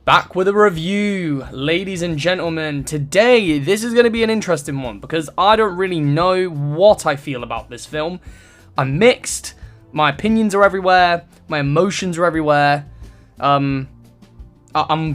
Back with a review, ladies and gentlemen. Today, this is going to be an interesting one because I don't really know what I feel about this film. I'm mixed, my opinions are everywhere, my emotions are everywhere. I'm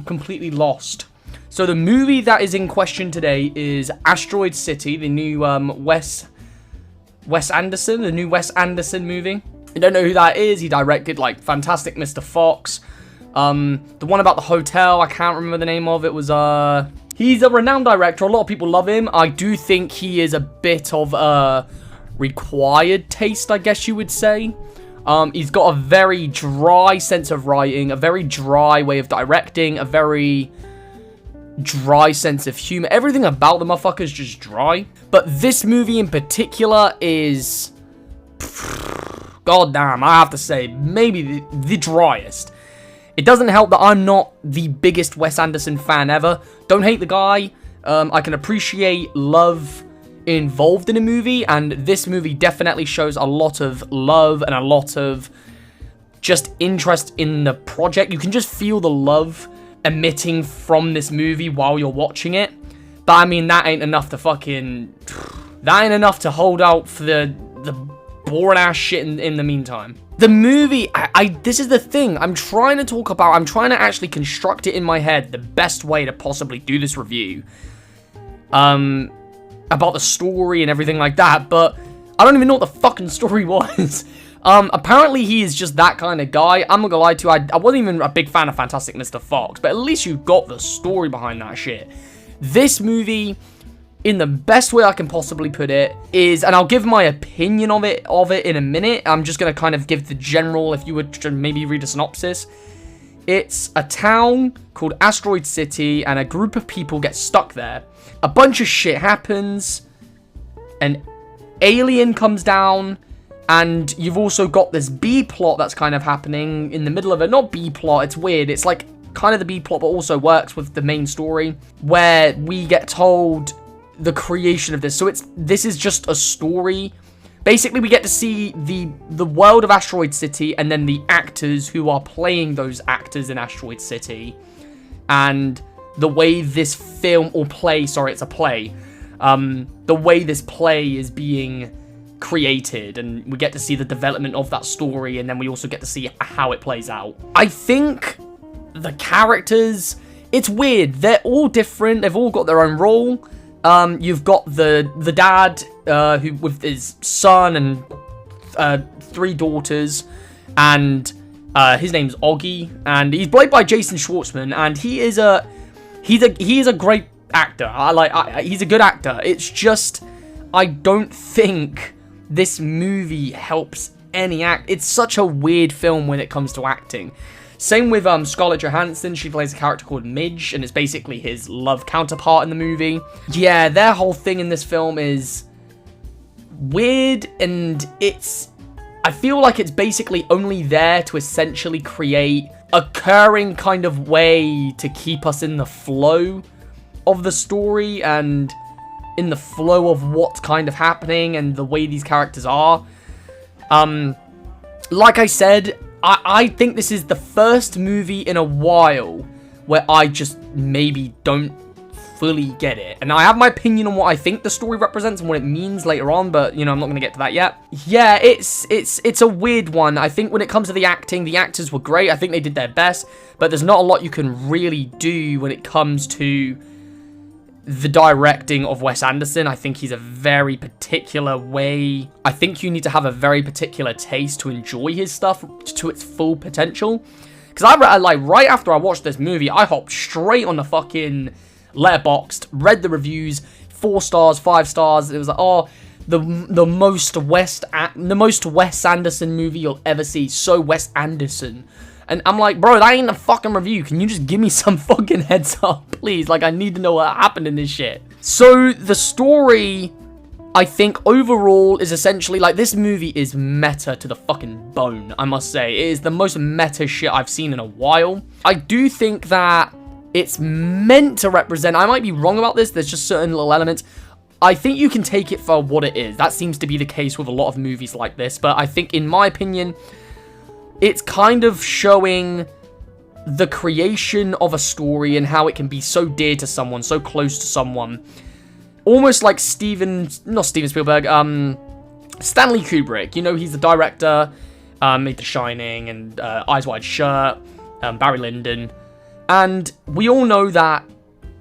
completely lost. So the movie that is in question today is Asteroid City, the new Wes Anderson, the new Wes Anderson movie. I don't know who that is. He directed like Fantastic Mr. Fox. The one about the hotel, I can't remember the name of it, was, he's a renowned director, a lot of people love him. I do think he is a bit of a required taste, I guess you would say. He's got a very dry sense of writing, a very dry way of directing, a very dry sense of humor. Everything about the motherfucker is just dry. But this movie in particular is, goddamn, I have to say, maybe the driest. It doesn't help that I'm not the biggest Wes Anderson fan ever. Don't hate the guy. I can appreciate love involved in a movie, and this movie definitely shows a lot of love and a lot of just interest in the project. You can just feel the love emitting from this movie while you're watching it. But I mean, that ain't enough to that ain't enough to hold out for the boring ass shit in the meantime. The movie, this is the thing, I'm trying to actually construct it in my head the best way to possibly do this review. About the story and everything like that, but I don't even know what the fucking story was. Apparently he is just that kind of guy. I'm not gonna lie to you, I wasn't even a big fan of Fantastic Mr. Fox, but at least you got the story behind that shit. This movie, in the best way I can possibly put it, is, and I'll give my opinion of it in a minute. I'm just going to kind of give the general, if you would to maybe read a synopsis. It's a town called Asteroid City, and a group of people get stuck there. A bunch of shit happens, an alien comes down, and you've also got this B-plot that's kind of happening in the middle of it. Not B-plot, it's weird. It's like kind of the B-plot, but also works with the main story, where we get told the creation of this. So this is just a story. Basically, we get to see the world of Asteroid City and then the actors who are playing those actors in Asteroid City, and the way this film or play, sorry, it's a play, the way this play is being created, and we get to see the development of that story, and then we also get to see how it plays out. I think the characters, it's weird, they're all different, they've all got their own role. You've got the dad, who with his son and 3 daughters, and his name's Oggy, and he's played by Jason Schwartzman, and he is a great actor. He's a good actor. It's just, I don't think this movie helps any act. It's such a weird film when it comes to acting. Same with Scarlett Johansson. She plays a character called Midge, and it's basically his love counterpart in the movie. Yeah, their whole thing in this film is weird, and I feel like it's basically only there to essentially create a recurring kind of way to keep us in the flow of the story and in the flow of what's kind of happening and the way these characters are. Like I said, I think this is the first movie in a while where I just maybe don't fully get it. And I have my opinion on what I think the story represents and what it means later on, but, you know, I'm not going to get to that yet. Yeah, it's a weird one. I think when it comes to the acting, the actors were great. I think they did their best, but there's not a lot you can really do when it comes to the directing of Wes Anderson. I think he's a very particular way. I think you need to have a very particular taste to enjoy his stuff to its full potential. Because I like, right after I watched this movie, I hopped straight on the fucking Letterboxd, read the reviews, 4 stars, 5 stars. It was like, oh, the most Wes Anderson movie you'll ever see. So Wes Anderson. And I'm like, bro, that ain't a fucking review. Can you just give me some fucking heads up, please? Like, I need to know what happened in this shit. So, the story, I think, overall, is essentially, like, this movie is meta to the fucking bone, I must say. It is the most meta shit I've seen in a while. I do think that it's meant to represent, I might be wrong about this, there's just certain little elements. I think you can take it for what it is. That seems to be the case with a lot of movies like this. But I think, in my opinion, it's kind of showing the creation of a story and how it can be so dear to someone, so close to someone. Almost like not Steven Spielberg, Stanley Kubrick. You know, he's the director, made The Shining and Eyes Wide Shut, Barry Lyndon. And we all know that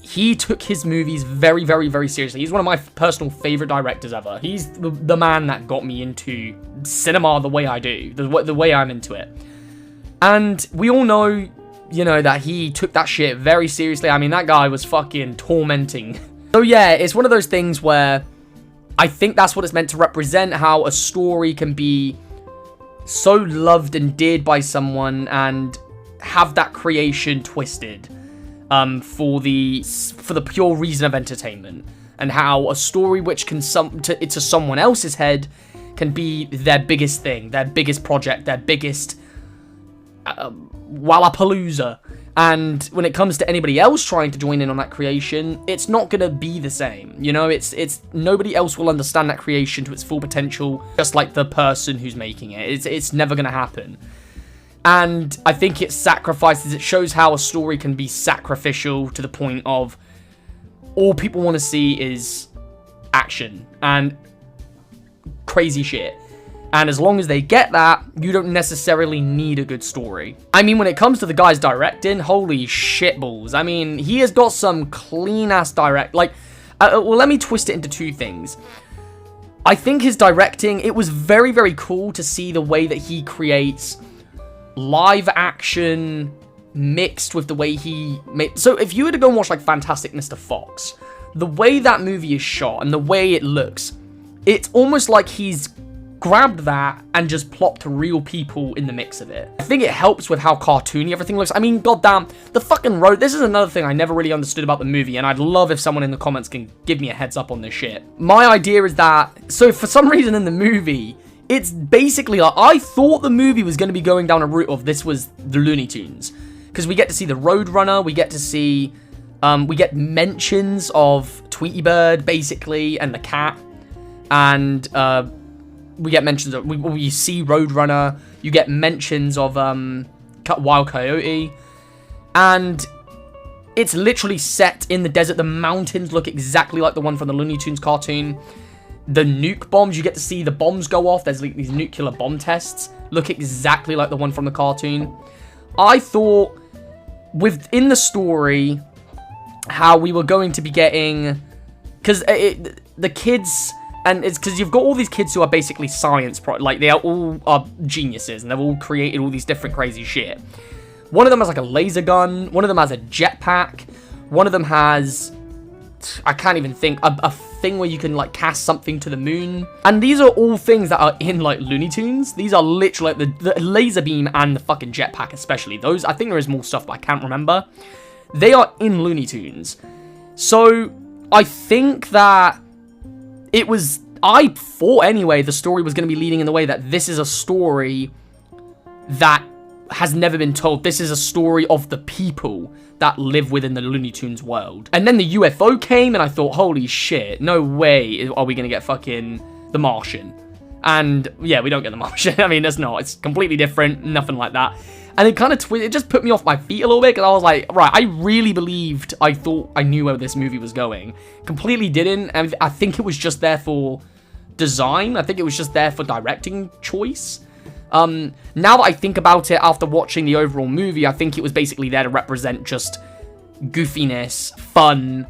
he took his movies very, very, very seriously. He's one of my personal favorite directors ever. He's the man that got me into cinema the way I do, the way I'm into it. And we all know, you know, that he took that shit very seriously. I mean, that guy was fucking tormenting. So yeah, it's one of those things where I think that's what it's meant to represent, how a story can be so loved and endeared by someone and have that creation twisted for the pure reason of entertainment, and how a story which can to someone else's head can be their biggest thing, their biggest project, their biggest Wallapalooza. And when it comes to anybody else trying to join in on that creation, it's not gonna be the same. You know, it's nobody else will understand that creation to its full potential, just like the person who's making it. It's never gonna happen. And I think it shows how a story can be sacrificial to the point of all people want to see is action and crazy shit. And as long as they get that, you don't necessarily need a good story. I mean, when it comes to the guys directing, holy shitballs. I mean, he has got some clean-ass well, let me twist it into two things. I think his directing, it was very, very cool to see the way that he creates live action mixed with the way he made. So if you were to go and watch like Fantastic Mr. Fox, the way that movie is shot and the way it looks, it's almost like he's grabbed that and just plopped real people in the mix of it. I think it helps with how cartoony everything looks. I mean, goddamn, the fucking road. This is another thing I never really understood about the movie, and I'd love if someone in the comments can give me a heads up on this shit. My idea is that, so for some reason in the movie, it's basically like, I thought the movie was going to be going down a route of this was the Looney Tunes. Because we get to see the Roadrunner, we get to see, we get mentions of Tweety Bird, basically, and the cat. And, we get mentions of, we see Roadrunner, you get mentions of, Wild Coyote. And it's literally set in the desert. The mountains look exactly like the one from the Looney Tunes cartoon. The nuke bombs, you get to see the bombs go off. There's like these nuclear bomb tests. Look exactly like the one from the cartoon. I thought within the story how we were going to be getting, because the kids, and it's because you've got all these kids who are basically science like they are all geniuses, and they've all created all these different crazy shit. One of them has like a laser gun. One of them has a jetpack. One of them has, I can't even think, a thing where you can like cast something to the moon. And these are all things that are in like Looney Tunes. These are literally like the laser beam and the fucking jetpack especially. Those, I think there is more stuff, but I can't remember. They are in Looney Tunes. So I think that I thought anyway the story was going to be leading in the way that this is a story that has never been told. This is a story of the people that live within the Looney Tunes world. And then the UFO came, and I thought, holy shit, no way are we gonna get fucking The Martian. And yeah, we don't get The Martian. I mean, it's completely different, nothing like that. And it kind of it just put me off my feet a little bit, because I was like, right, I really believed, I thought I knew where this movie was going. Completely didn't, and I think it was just there for design. I think it was just there for directing choice. Now that I think about it after watching the overall movie, I think it was basically there to represent just goofiness, fun,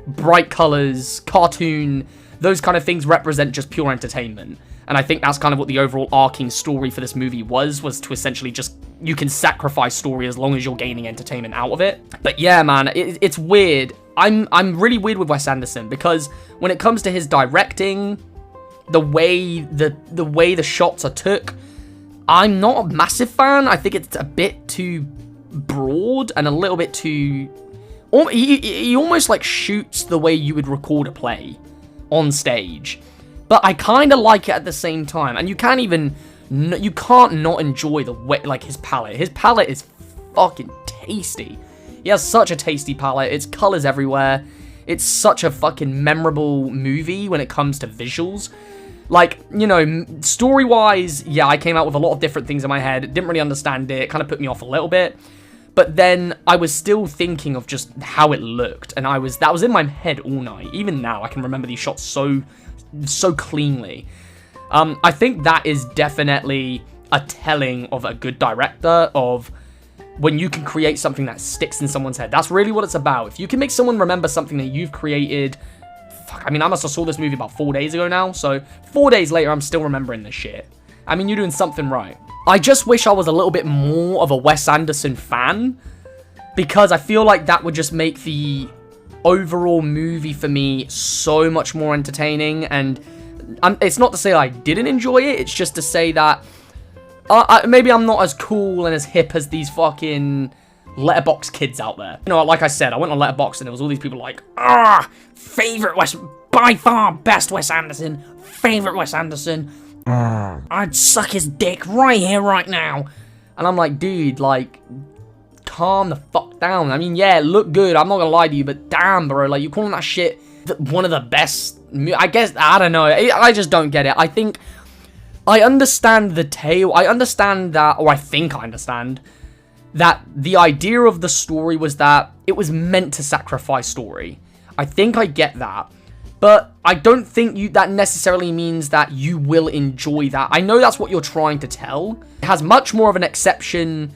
bright colors, cartoon. Those kind of things represent just pure entertainment. And I think that's kind of what the overall arcing story for this movie was to essentially just, you can sacrifice story as long as you're gaining entertainment out of it. But yeah, man, it's weird. I'm really weird with Wes Anderson, because when it comes to his directing, the way the shots are took, I'm not a massive fan. I think it's a bit too broad and a little bit too... He almost like shoots the way you would record a play on stage. But I kind of like it at the same time. And you can't not enjoy the way, like, his palette. His palette is fucking tasty. He has such a tasty palette. It's colors everywhere. It's such a fucking memorable movie when it comes to visuals. Like, you know, story-wise, yeah, I came out with a lot of different things in my head. Didn't really understand it. Kind of put me off a little bit. But then I was still thinking of just how it looked, and that was in my head all night. Even now, I can remember these shots so cleanly. I think that is definitely a telling of a good director, of when you can create something that sticks in someone's head. That's really what it's about. If you can make someone remember something that you've created, fuck, I mean, I must have saw this movie about 4 days ago now, so 4 days later, I'm still remembering this shit. I mean, you're doing something right. I just wish I was a little bit more of a Wes Anderson fan, because I feel like that would just make the overall movie for me so much more entertaining. And it's not to say I didn't enjoy it, it's just to say that maybe I'm not as cool and as hip as these fucking Letterboxd kids out there. You know, like I said, I went on Letterboxd and there was all these people like, favorite by far best Wes Anderson, favorite Wes Anderson. I'd suck his dick right here, right now. And I'm like, dude, like, calm the fuck down. I mean, yeah, look good, I'm not gonna lie to you, but damn, bro, like, you're calling that shit one of the best, I guess, I don't know, I just don't get it. I think, I understand the tale, I understand that, or I think I understand, that the idea of the story was that it was meant to sacrifice story. I think I get that. But I don't think that necessarily means that you will enjoy that. I know that's what you're trying to tell. It has much more of an exception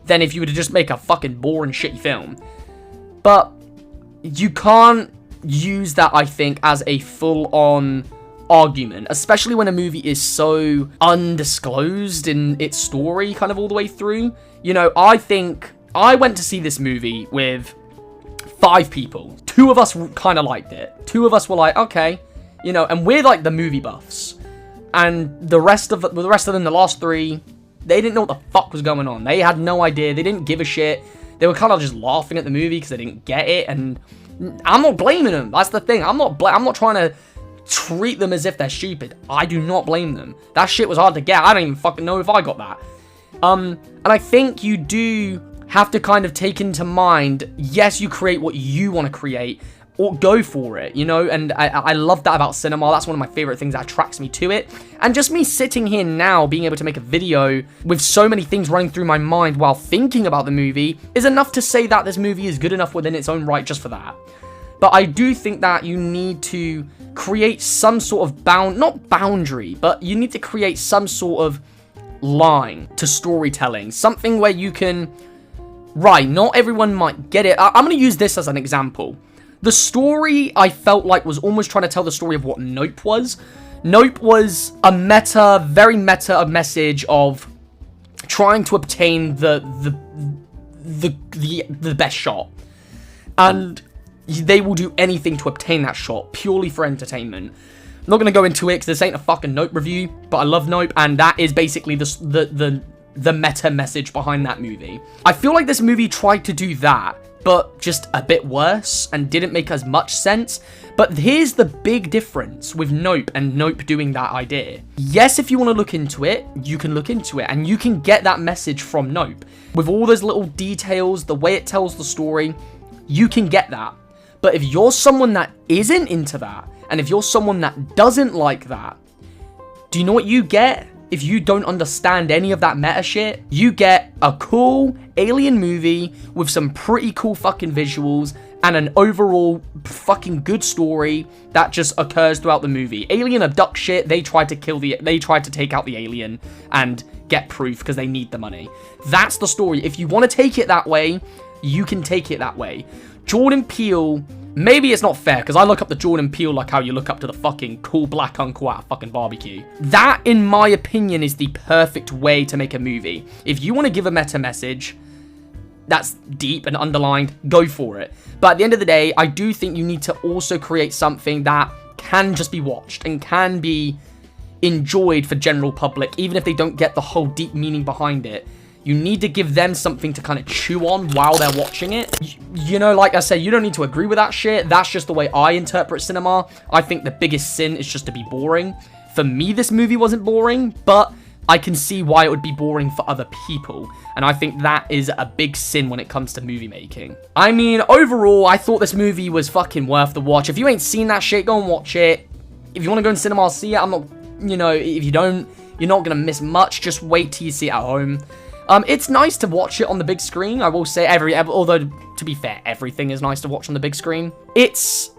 than if you were to just make a fucking boring, shitty film. But you can't use that, I think, as a full-on argument, especially when a movie is so undisclosed in its story kind of all the way through. You know, I think I went to see this movie with 5 people. 2 of us kind of liked it. 2 of us were like, okay, you know, and we're like the movie buffs. And the rest of them, the last 3, they didn't know what the fuck was going on. They had no idea. They didn't give a shit. They were kind of just laughing at the movie because they didn't get it. And I'm not blaming them. That's the thing. I'm not trying to treat them as if they're stupid. I do not blame them. That shit was hard to get. I don't even fucking know if I got that. And I think you do have to kind of take into mind, yes, you create what you want to create, or go for it, you know. And I love that about cinema. That's one of my favorite things that attracts me to it. And just me sitting here now, being able to make a video with so many things running through my mind while thinking about the movie is enough to say that this movie is good enough within its own right just for that. But I do think that you need to create some sort of not boundary, but you need to create some sort of line to storytelling. Something where you can, right, not everyone might get it. I'm going to use this as an example. The story, I felt like, was almost trying to tell the story of what Nope was. Nope was a very meta message of trying to obtain the best shot. And they will do anything to obtain that shot, purely for entertainment. I'm not going to go into it because this ain't a fucking Nope review, but I love Nope, and that is basically the meta message behind that movie. I feel like this movie tried to do that, but just a bit worse and didn't make as much sense. But here's the big difference with Nope and Nope doing that idea. Yes, if you want to look into it, you can look into it, and you can get that message from Nope. With all those little details, the way it tells the story, you can get that. But if you're someone that isn't into that, and if you're someone that doesn't like that, do you know what you get? If you don't understand any of that meta shit, you get a cool alien movie with some pretty cool fucking visuals and an overall fucking good story that just occurs throughout the movie. Alien abduct shit, they tried to take out the alien and get proof because they need the money. That's the story. If you want to take it that way, you can take it that way. Jordan Peele, maybe it's not fair, because I look up to Jordan Peele like how you look up to the fucking cool black uncle at a fucking barbecue. That, in my opinion, is the perfect way to make a movie. If you want to give a meta message that's deep and underlined, go for it. But at the end of the day, I do think you need to also create something that can just be watched and can be enjoyed for general public, even if they don't get the whole deep meaning behind it. You need to give them something to kind of chew on while they're watching it. You know, like I said, you don't need to agree with that shit. That's just the way I interpret cinema. I think the biggest sin is just to be boring. For me, this movie wasn't boring, but I can see why it would be boring for other people. And I think that is a big sin when it comes to movie making. I mean, overall, I thought this movie was fucking worth the watch. If you ain't seen that shit, go and watch it. If you want to go in cinema, see it. I'm not, you know, if you don't, you're not going to miss much. Just wait till you see it at home. It's nice to watch it on the big screen. I will say although to be fair, everything is nice to watch on the big screen. It's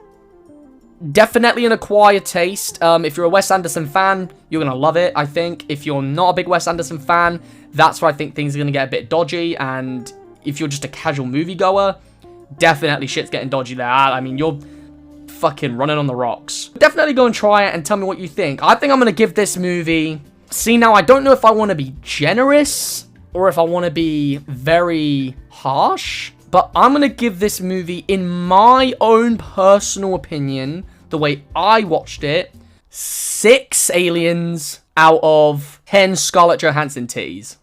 definitely an acquired taste. If you're a Wes Anderson fan, you're going to love it, I think. If you're not a big Wes Anderson fan, that's where I think things are going to get a bit dodgy. And if you're just a casual moviegoer, definitely shit's getting dodgy there. I mean, you're fucking running on the rocks. Definitely go and try it and tell me what you think. I think I'm going to give this movie... See, now, I don't know if I want to be generous or if I want to be very harsh, but I'm going to give this movie, in my own personal opinion, the way I watched it, 6 aliens out of 10 Scarlett Johansson titties.